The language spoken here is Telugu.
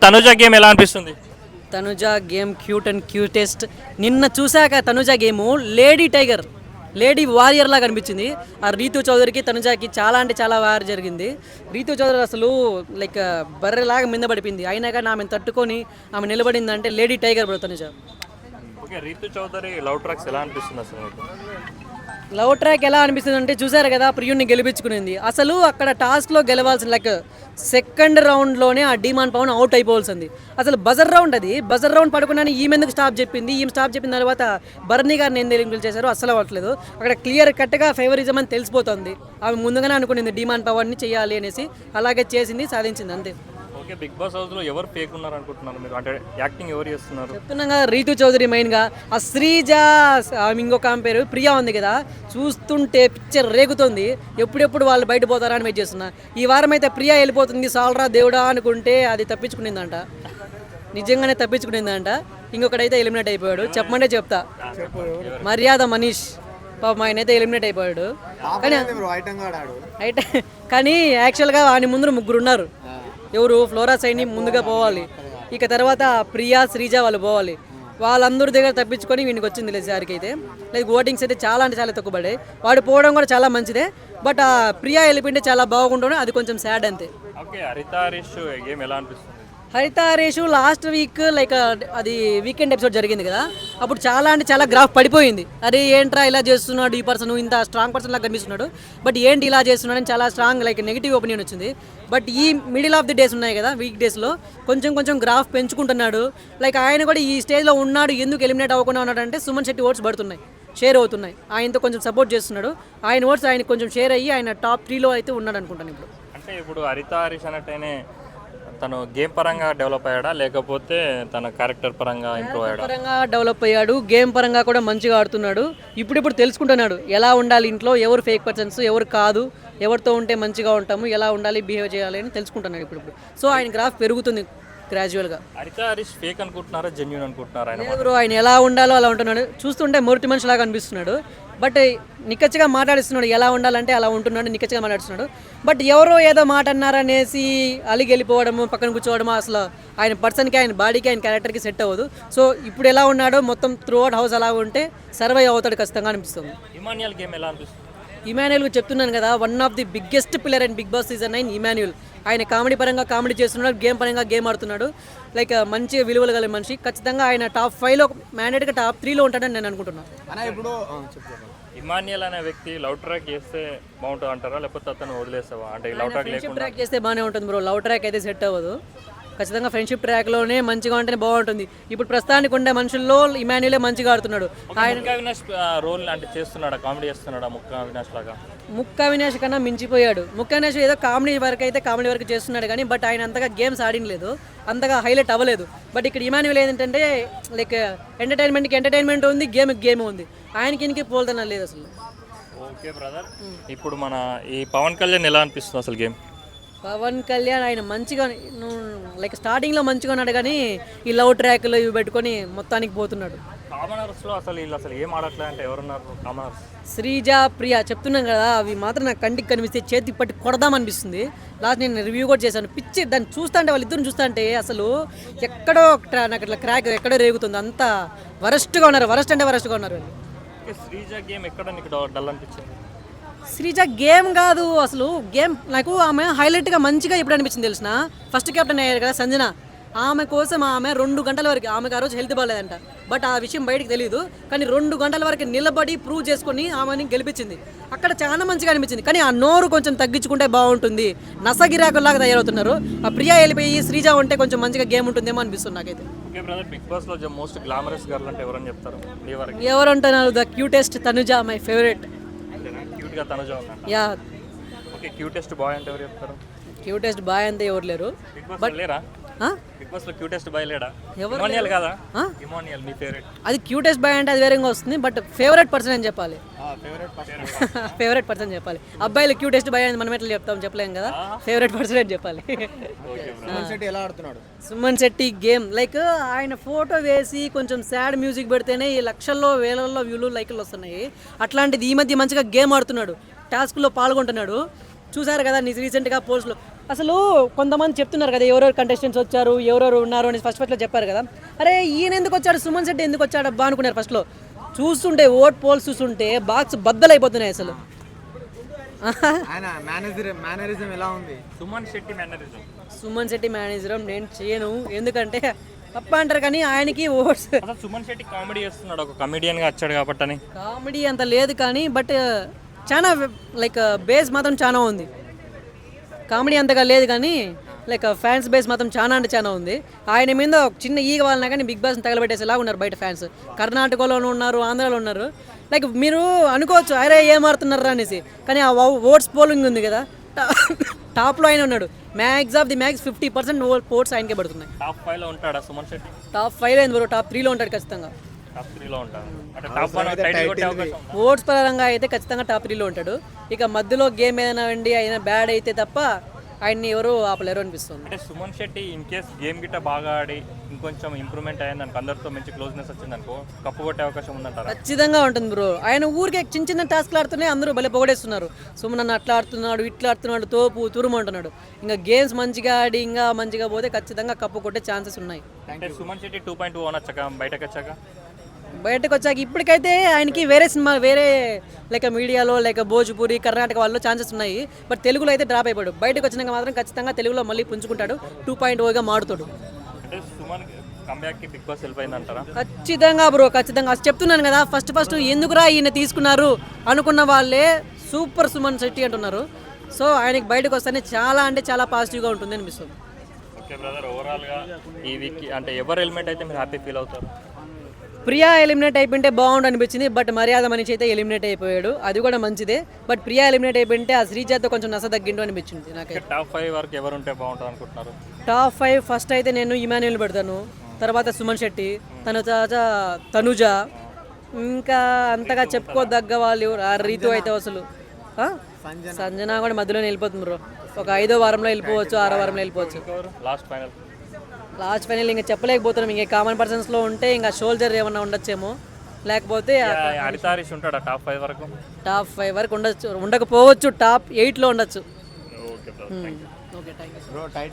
తనుజ గేమ్ ఎలా అనిపిస్తుంది? Tanuja game cute and cutest. నిన్న చూశాక Tanuja game lady tiger, lady warrior లాగా అనిపించింది. ఆ రీతు చౌదరికి తనుజకి చాలా అంటే చాలా వార్ జరిగింది. రీతు చౌదరి అసలు లైక్ బర్రెలాగా మింద పడిపోయింది. అయినా కానీ ఆమెను తట్టుకొని ఆమె నిలబడిందంటే lady tiger bro Tanuja. Okay, Ritu Chaudhary love tracks ఎలా అనిపిస్తుంది అసలు మీకు? లవ్ ట్రాక్ ఎలా అనిపిస్తుంది అంటే చూసారు కదా ప్రియుడిని గెలిపించుకునింది. అసలు అక్కడ టాస్క్లో గెలవాల్సిన లైక్ సెకండ్ రౌండ్లోనే ఆ డిమాండ్ పవన్ అవుట్ అయిపోవాల్సింది. అసలు బజర్ రౌండ్, అది బజర్ రౌండ్ పడుకున్నాను ఈమె ఎందుకు స్టాప్ చెప్పింది. ఈమె స్టాప్ చెప్పిన తర్వాత బర్నీ గారిని ఎందుకు ఎలిమినేట్ చేశారు అసలు అవ్వట్లేదు. అక్కడ క్లియర్ కట్గా ఫేవరిజం అని తెలిసిపోతుంది. ఆమె ముందుగానే అనుకునింది డిమాండ్ పవర్ని చేయాలి అనేసి, అలాగే చేసింది, సాధించింది అంతే. ఓకే, బిగ్ బాస్ హౌస్లో ఎవరు ఫేక్ ఉన్నారు అనుకుంటున్నారు మీరు? అంటే యాక్టింగ్ ఎవరు చేస్తున్నారు? చెప్తున్నాం కదా రీతు చౌదరి మెయిన్గా. ఆ శ్రీజ, ఇంకొక ఆమె పేరు ప్రియా ఉంది కదా, చూస్తుంటే పిక్చర్ రేగుతుంది. ఎప్పుడెప్పుడు వాళ్ళు బయట పోతారా అని వెయిట్ చేస్తున్నా. ఈ వారం అయితే ప్రియా వెళ్ళిపోతుంది సాల్రా దేవుడా అనుకుంటే అది తప్పించుకునిందంట, నిజంగానే తప్పించుకునిందంట. ఇంకొకడైతే ఎలిమినేట్ అయిపోయాడు. చెప్పమంటే చెప్తా, మర్యాద మనీష్ పాపం ఆయన అయితే ఎలిమినేట్ అయిపోయాడు. కానీ యాక్చువల్గా వాని ముందు ముగ్గురు ఉన్నారు. ఎవరు? ఫ్లోరా సైని ముందుగా పోవాలి, ఇక తర్వాత ప్రియా శ్రీజ వాళ్ళు పోవాలి. వాళ్ళందరి దగ్గర తప్పించుకొని వీనికి వచ్చింది లేదు సార్కి అయితే. లైక్ ఓటింగ్స్ అయితే చాలా అంటే చాలా తక్కువ పడ్డాయి. వాడు పోవడం కూడా చాలా మంచిదే, బట్ ఆ ప్రియా వెళ్ళిపోయింటే చాలా బాగుంటుండే, అది కొంచెం సాడ్ అంతే. ఓకే, హరిత హరీష్ గేమ్ ఎలా అనిపిస్తుంది? హరిత హరీష్ లాస్ట్ వీక్ లైక్ అది వీకెండ్ ఎపిసోడ్ జరిగింది కదా, అప్పుడు చాలా అంటే చాలా గ్రాఫ్ పడిపోయింది. అరే ఏంట్రా ఇలా చేస్తున్నాడు ఈ పర్సన్, ఇంత స్ట్రాంగ్ పర్సన్ లాగా కనిపిస్తున్నాడు, బట్ ఏంటి ఇలా చేస్తున్నాడు అని చాలా స్ట్రాంగ్ లైక్ నెగిటివ్ ఒపీనియన్ వచ్చింది. బట్ ఈ మిడిల్ ఆఫ్ ది డేస్ ఉన్నాయి కదా, వీక్ డేస్లో కొంచెం కొంచెం గ్రాఫ్ పెంచుకుంటున్నాడు. లైక్ ఆయన కూడా ఈ స్టేజ్లో ఉన్నాడు, ఎందుకు ఎలిమినేట్ అవ్వకుండా ఉన్నాడంటే సుమన్ శెట్టి ఓట్స్ పడుతున్నాయి, షేర్ అవుతున్నాయి. ఆయనతో కొంచెం సపోర్ట్ చేస్తున్నాడు. ఆయన ఓట్స్ ఆయన కొంచెం షేర్ అయ్యి ఆయన టాప్ 3లో అయితే ఉన్నాడు అనుకుంటాను ఇప్పుడు. అంటే ఇప్పుడు హరిత హరీష్ అన్నట్టయినే తను గేమ్ పరంగా డెవలప్ అయ్యాడా, లేకపోతే తన క్యారెక్టర్ పరంగా ఇంప్రూవ్ అయ్యాడా? పరంగా డెవలప్ అయ్యాడు, గేమ్ పరంగా కూడా మంచిగా ఆడుతున్నాడు. ఇప్పుడు తెలుసుకుంటున్నాడు ఎలా ఉండాలి ఇంట్లో, ఎవరు ఫేక్ పర్సన్స్ ఎవరు కాదు, ఎవరితో ఉంటే మంచిగా ఉంటాము, ఎలా ఉండాలి బిహేవ్ చేయాలి అని తెలుసుకుంటున్నాడు ఇప్పుడు. సో ఆయన గ్రాఫ్ పెరుగుతుంది గ్రాడ్యువల్గా. హరిత హరీష్ ఫేక్ అనుకుంటున్నారా, జెన్యూన్ అనుకుంటున్నారా? ఆయన ఎలా ఉండాలో అలా ఉంటున్నాడు. చూస్తుంటే మొరటి మనిషిలాగా అనిపిస్తున్నాడు, బట్ నిక్కచ్చిగా మాట్లాడిస్తున్నాడు. ఎలా ఉండాలంటే అలా ఉంటున్నాడు, నిక్కచ్చిగా మాట్లాడుతున్నాడు. బట్ ఎవరో ఏదో మాట అన్నారనేసి అలిగి వెళ్ళిపోవడము, పక్కన కూర్చోవడము అసలు ఆయన పర్సన్కి, ఆయన బాడీకి, ఆయన క్యారెక్టర్కి సెట్ అవ్వదు. సో ఇప్పుడు ఎలా ఉన్నాడో మొత్తం త్రూ అవుట్ హౌస్ అలా ఉంటే సర్వైవ్ అవుతాడు ఖచ్చితంగా అనిపిస్తుంది. ఇమాన్యుయల్ గేమ్ ఎలా అనిపిస్తుంది? ఇమాన్యుయల్ చెప్తున్నాను కదా, one of the biggest pillar and Bigg Boss season 9 Emmanuel. ఆయన కామెడీ పరంగా కామెడీ చేస్తున్నాడు, గేమ్ పరంగా గేమ్ ఆడుతున్నాడు. లైక్ మంచి విలువలు కలిగిన మనిషి. ఖచ్చితంగా ఆయన టాప్ 5లో మ్యాండేట్గా టాప్ 3లో ఉంటాడని నేను అనుకుంటున్నాను. ఇమాన్యుయల్ అనే వ్యక్తి లవ్ ట్రాక్ చేస్తే బాగుంటుంది అంటారా, లేకపోతే అతను వదిలేస్తావా? అంటే లవ్ ట్రాక్ ఫ్రెండ్షిప్ ట్రాక్ చేస్తే బాగానే ఉంటుంది బ్రో. లవ్ ట్రాక్ అయితే సెట్ అవ్వదు. ఖచ్చితంగా ఫ్రెండ్షిప్ ట్రాక్లోనే మంచిగా ఉంటేనే బాగుంటుంది. ఇప్పుడు ప్రస్తుతానికి ఉండే మనుషుల్లో ఇమాన్యుయలే మంచిగా ఆడుతున్నాడు. ఆయన ముక్క అవినాష్ రోల్ అంటే చేస్తున్నాడా, కామెడీ చేస్తున్నాడా ముక్క అవినాష్ లాగా? ముక్క అవినాష్ కన్నా మించిపోయాడు. ముక్క అవినాష్ ఏదో కామెడీ వరకు అయితే కామెడీ వరకు చేస్తున్నాడు కానీ, బట్ ఆయన అంతగా గేమ్స్ ఆడినలేదు, అంతగా హైలైట్ అవ్వలేదు. బట్ ఇక్కడ ఇమాన్యుయల్ ఏంటంటే లైక్ ఎంటర్టైన్మెంట్కి ఎంటర్టైన్మెంట్ ఉంది, గేమ్ ఉంది. ఆయనకి పోల్తన లేదు అసలు. ఓకే బ్రదర్, ఇప్పుడు మన ఈ పవన్ కళ్యాణ్ ఎలా అనిపిస్తుంది అసలు గేమ్? పవన్ కళ్యాణ్ ఆయన మంచిగా లైక్ స్టార్టింగ్లో మంచిగా ఉన్నాడు కానీ ఈ లవ్ ట్రాక్లు ఇవి పెట్టుకొని మొత్తానికి పోతున్నాడు. కామనర్స్లో అసలు వీళ్ళు అసలు ఏం ఆడట్లేదు అంటే ఎవరున్నారు కామనర్స్? శ్రీజ, ప్రియా చెప్తున్నాం కదా, అవి మాత్రం నాకు కంటికి కనిపిస్తే చేతి పట్టి కొడదామనిపిస్తుంది. లాస్ట్ నేను రివ్యూ కూడా చేశాను. పిచ్చి దాన్ని చూస్తా అంటే వాళ్ళిద్దరిని చూస్తా అంటే అసలు ఎక్కడో నాకు ఇట్లా క్రాక్ ఎక్కడో రేగుతుంది. అంత వరస్ట్గా ఉన్నారు, వరస్ట్గా ఉన్నారు వాళ్ళు. శ్రీజ గేమ్ ఎక్కడ నీకు డల్ అనిపించింది? శ్రీజ గేమ్ కాదు అసలు, గేమ్ నాకు ఆమె హైలైట్గా మంచిగా ఎప్పుడు అనిపించింది తెలిసిన, ఫస్ట్ కెప్టెన్ అయ్యారు కదా సంజన, ఆమె కోసం ఆమె 2 గంటల వరకు, ఆమెకు ఆ రోజు హెల్త్ బాగాలేదంట, బట్ ఆ విషయం బయటకు తెలియదు. కానీ 2 గంటల వరకు నిలబడి ప్రూవ్ చేసుకొని ఆమెని గెలిపించింది. అక్కడ చాలా మంచిగా అనిపించింది. కానీ ఆ నోరు కొంచెం తగ్గించుకుంటే బాగుంటుంది. నసగిరాకులాగా తయారవుతున్నారు. ఆ ప్రియా వెళ్ళిపోయి శ్రీజ ఉంటే కొంచెం మంచిగా గేమ్ ఉంటుందేమో అనిపిస్తుంది నాకైతే. బిగ్ బాస్ లో మోస్ట్ గ్లామరస్ గర్ల్ అంటే ఎవరని చెప్తారు? ఎవరంటున్నారు? The cutest Tanuja, my favourite. Tanuja yeah. Okay, cutest boy అంటే ఎవరు చెప్తారు? క్యూటెస్ట్ బాయ్ అంతే ఎవరు లేరు. బట్ లేరా బిగ్ బాస్ లో క్యూటెస్ట్ బాయ్ లేడా? ఇమాన్యుయల్ కాదా? ఇమాన్యుయల్ మీ ఫేవరెట్? అది క్యూటెస్ట్ బాయ్ అంటే అది వేరేగా వస్తుంది, బట్ ఫేవరెట్ పర్సన్ అని చెప్పాలి. ఫేవరెట్ పర్సన్ చెప్పాలి. అబ్బాయిలు క్యూటెస్ట్ బాయ్ అని మనం ఎట్లా చెప్తాం, చెప్పలేం కదా. ఫేవరెట్ పర్సన్ అని చెప్పాలి. సుమన్ శెట్టి గేమ్ లైక్ ఆయన ఫోటో వేసి కొంచెం సాడ్ మ్యూజిక్ పెడితేనే ఈ లక్షల్లో వేలల్లో వ్యూలు లైక్లు వస్తున్నాయి. అట్లాంటిది ఈ మధ్య మంచిగా గేమ్ ఆడుతున్నాడు, టాస్క్లో పాల్గొంటున్నాడు. చూసారు కదా రీసెంట్గా అసలు కొంతమంది చెప్తున్నారు కదా ఎవరెవరు కంటెస్టెంట్స్ వచ్చారు ఎవరెవరు ఉన్నారు అని ఫస్ట్లో చెప్పారు కదా. అరే ఈయన ఎందుకు వచ్చాడు, సుమన్ శెట్టి ఎందుకు వచ్చాడు అబ్బా అనుకున్నారు ఫస్ట్లో. చూస్తుంటే ఓట్ పోల్స్ చూస్తుంటే బాక్స్ బద్దలైపోతున్నాయి అసలు. ఆయన మేనరిజం ఎలా ఉంది? సుమన్ శెట్టి మేనరిజం. సుమన్ శెట్టి మేనేజర్ నేను చేయను, ఎందుకంటే తప్ప అంటారు కానీ ఆయనకి ఓట్స్. అసలు సుమన్ శెట్టి కామెడీ చేస్తున్నాడు, ఒక కమెడియన్గా వచ్చాడు కాబట్టి అని. కామెడీ అంత లేదు కానీ బట్ చాలా లైక్ బేస్ మాత్రం చాలా ఉంది. కామెడీ అంతగా లేదు కానీ లైక్ ఫ్యాన్స్ బేస్ మాత్రం చాలా అంటే చాలా ఉంది. ఆయన మీద ఒక చిన్న ఈగ వాళ్ళని కానీ బిగ్ బాస్ని తగలబెట్టేసేలాగా ఉన్నారు బయట ఫ్యాన్స్. కర్ణాటకలోనూ ఉన్నారు, ఆంధ్రాలో ఉన్నారు. లైక్ మీరు అనుకోవచ్చు అరే ఏం ఆడుతున్నారా అనేసి, కానీ ఆ ఓట్స్ పోలింగ్ ఉంది కదా, టాప్లో ఆయన ఉన్నాడు. Max of the max 50% votes ఆయనకే పడుతున్నాయి. టాప్ 5లో ఉంటాడా సుమన్ శెట్టి? టాప్ 5 అయింది బ్రో, టాప్ 3లో ఉంటాడు ఖచ్చితంగా. టాప్ 3లో ఉంటాడు అంటే టాప్ 1 టైటిల్ కొట్టే అవకాశం ఉందా? ఓట్స్ పరంగా అయితే ఖచ్చితంగా టాప్ 3లో ఉంటాడు. ఇక మధ్యలో గేమ్ ఏదైనా అండి అయినా బ్యాడ్ అయితే తప్ప ఆయన్ని ఎవరు ఆపలేరు అనిపిస్తుంది. అంటే Suman Shetty in case game గిట్ట బాగా ఆడి ఇంకొంచెం ఇంప్రూవ్మెంట్ అయ్యింది అనుకో, అందరితో మంచి క్లోజ్నెస్ వచ్చింది అనుకో, కప్పు కొట్టే అవకాశం ఉందంటారా? ఖచ్చితంగా ఉంటుంది బ్రో. ఆయన ఊరికే చిన్న చిన్న టాస్క్లు ఆడుతూనే అందరూ భలే పొగడేస్తున్నారు. సుమన్ అన్న అట్లా ఆడుతున్నాడు, ఇట్లా ఆడుతున్నాడు, తోపు తురుము అంటున్నాడు. ఇంకా గేమ్స్ మంచిగా ఆడి ఇంకా మంచిగా పోతే ఖచ్చితంగా కప్పు కొట్టే ఛాన్సెస్ ఉన్నాయి. అంటే సుమన్ శెట్టి 2.2 అనొచ్చాక బయటకు వచ్చాక బయటకు వచ్చాక ఇప్పటికైతే ఆయనకి వేరే సినిమా వేరే లైక్ మీడియాలో లైక్ భోజ్పూరి కర్ణాటక వాళ్ళు ఛాన్సెస్ ఉన్నాయి. బట్ తెలుగులో అయితే డ్రాప్ అయిపోయాడు. బయటకు వచ్చినాక మాత్రం ఖచ్చితంగా తెలుగులో మళ్ళీ పుంజుకుంటాడు, 2.0గా మారుతాడు. అంటే సుమన్ కంబ్యాక్కి బిగ్ బాస్ హెల్ప్ అయింది అంటారా? ఖచ్చితంగా బ్రో, ఖచ్చితంగా. అసలు చెప్తున్నాను కదా, ఫస్ట్ ఎందుకురా ఈయన తీసుకున్నారు అనుకున్న వాళ్ళే సూపర్ సుమన్ శెట్టి అంటున్నారు. సో ఆయనకి బయటకు వస్తేనే చాలా అంటే చాలా పాజిటివ్గా ఉంటుంది అనిపిస్తుంది. ఓకే బ్రదర్, ఓవరాల్గా ఈ వీక్ అంటే ఎవరు ఎలిమెంట్ అయితే మీరు హ్యాపీ ఫీల్ అవుతారు? ప్రియా ఎలిమినేట్ అయిపోయింటే బాగుండు అనిపించింది. బట్ మర్యాద మనిషి అయితే ఎలిమినేట్ అయిపోయాడు, అది కూడా మంచిదే. బట్ ప్రియా ఎలిమినేట్ అయిపోయింటే ఆ శ్రీజాతో కొంచెం నస తగ్గిండు అనిపించింది నాకైతే. టాప్ 5 వరకు ఎవరు ఉంటే బాగుంటుంది అనుకుంటున్నారు? టాప్ 5 ఫస్ట్ అయితే నేను ఇమాన్యుల్ పెడతాను, తర్వాత సుమన్ శెట్టి, తర్వాత తనుజ, ఇంకా అంతగా చెప్పుకోదగ్గ వాళ్ళు ఆ రీతు అయితే అసలు సంజన కూడా మధ్యలోనే వెళ్ళిపోతుంది బ్రో. ఒక 5వ వారంలో వెళ్ళిపోవచ్చు, 6వ వారంలో వెళ్ళిపోవచ్చు. లాస్ట్ ఫైనల్ ఇంకా చెప్పలేకపోతున్నాం. ఇంకా కామన్ పర్సన్స్లో ఉంటే ఇంకా షోల్జర్ ఏమన్నా ఉండొచ్చేమో, లేకపోతే అడితారీష్ ఉంటాడా టాప్ 5 వరకు? టాప్ 5 వరకు ఉండొచ్చు, ఉండకపోవచ్చు, టాప్ 8లో ఉండొచ్చు. Okay bro, thank you. Okay thank you. Bro